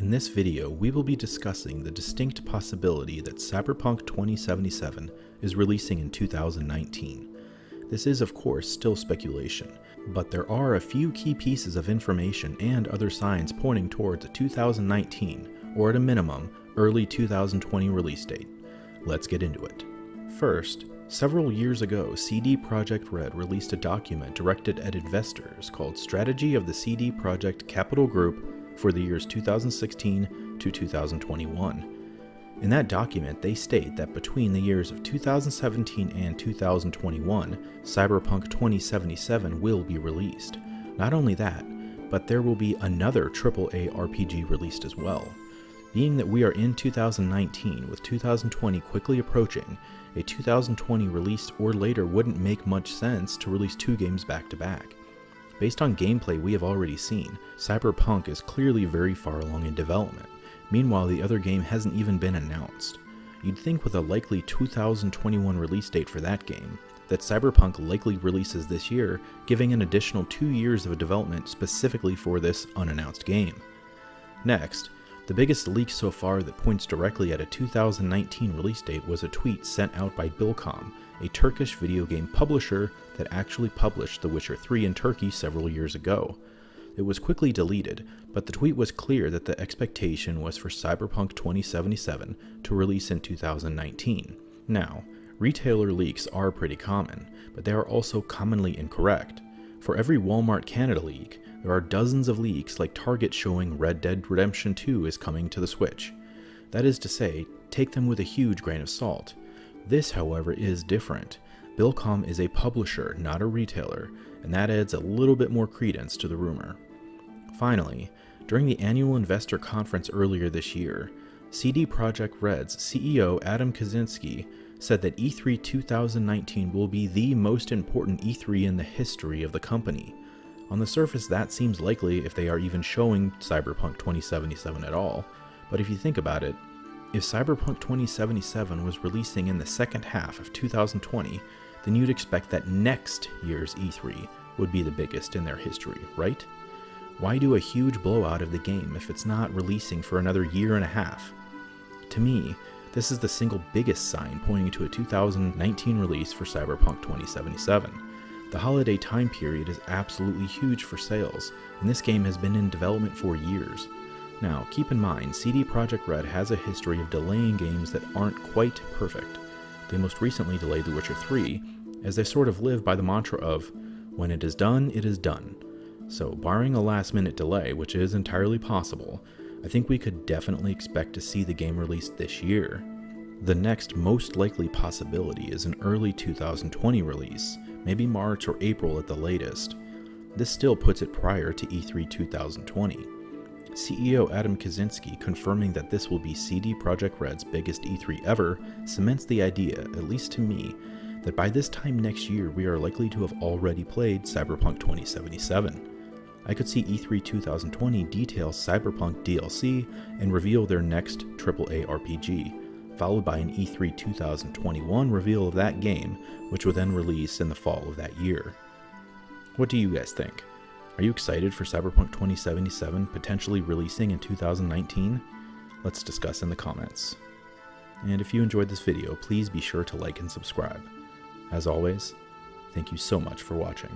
In this video, we will be discussing the distinct possibility that Cyberpunk 2077 is releasing in 2019. This is, of course, still speculation, but there are a few key pieces of information and other signs pointing towards a 2019, or at a minimum, early 2020 release date. Let's get into it. First, several years ago, CD Projekt Red released a document directed at investors called Strategy of the CD Projekt Capital Group for the years 2016 to 2021. In that document, they state that between the years of 2017 and 2021, Cyberpunk 2077 will be released. Not only that, but there will be another AAA RPG released as well. Being that we are in 2019 with 2020 quickly approaching, a 2020 release or later wouldn't make much sense to release two games back to back. Based on gameplay we have already seen, Cyberpunk is clearly very far along in development. Meanwhile, the other game hasn't even been announced. You'd think with a likely 2021 release date for that game, that Cyberpunk likely releases this year, giving an additional 2 years of development specifically for this unannounced game. Next, the biggest leak so far that points directly at a 2019 release date was a tweet sent out by Bilcom, a Turkish video game publisher that actually published The Witcher 3 in Turkey several years ago. It was quickly deleted, but the tweet was clear that the expectation was for Cyberpunk 2077 to release in 2019. Now, retailer leaks are pretty common, but they are also commonly incorrect. For every Walmart Canada leak, there are dozens of leaks like Target showing Red Dead Redemption 2 is coming to the Switch. That is to say, take them with a huge grain of salt. This, however, is different. Bilcom is a publisher, not a retailer, and that adds a little bit more credence to the rumor. Finally, during the annual investor conference earlier this year, CD Projekt Red's CEO Adam Kaczynski said that E3 2019 will be the most important E3 in the history of the company. On the surface, that seems likely if they are even showing Cyberpunk 2077 at all, but if you think about it, if Cyberpunk 2077 was releasing in the second half of 2020, then you'd expect that next year's E3 would be the biggest in their history, right? Why do a huge blowout of the game if it's not releasing for another year and a half? To me, this is the single biggest sign pointing to a 2019 release for Cyberpunk 2077. The holiday time period is absolutely huge for sales, and this game has been in development for years. Now, keep in mind, CD Projekt Red has a history of delaying games that aren't quite perfect. They most recently delayed The Witcher 3, as they sort of live by the mantra of, when it is done, it is done. So, barring a last-minute delay, which is entirely possible, I think we could definitely expect to see the game released this year. The next most likely possibility is an early 2020 release, maybe March or April at the latest. This still puts it prior to E3 2020. CEO Adam Kaczynski confirming that this will be CD Projekt Red's biggest E3 ever cements the idea, at least to me, that by this time next year we are likely to have already played Cyberpunk 2077. I could see E3 2020 detail Cyberpunk DLC and reveal their next AAA RPG, followed by an E3 2021 reveal of that game, which would then release in the fall of that year. What do you guys think? Are you excited for Cyberpunk 2077 potentially releasing in 2019? Let's discuss in the comments. And if you enjoyed this video, please be sure to like and subscribe. As always, thank you so much for watching.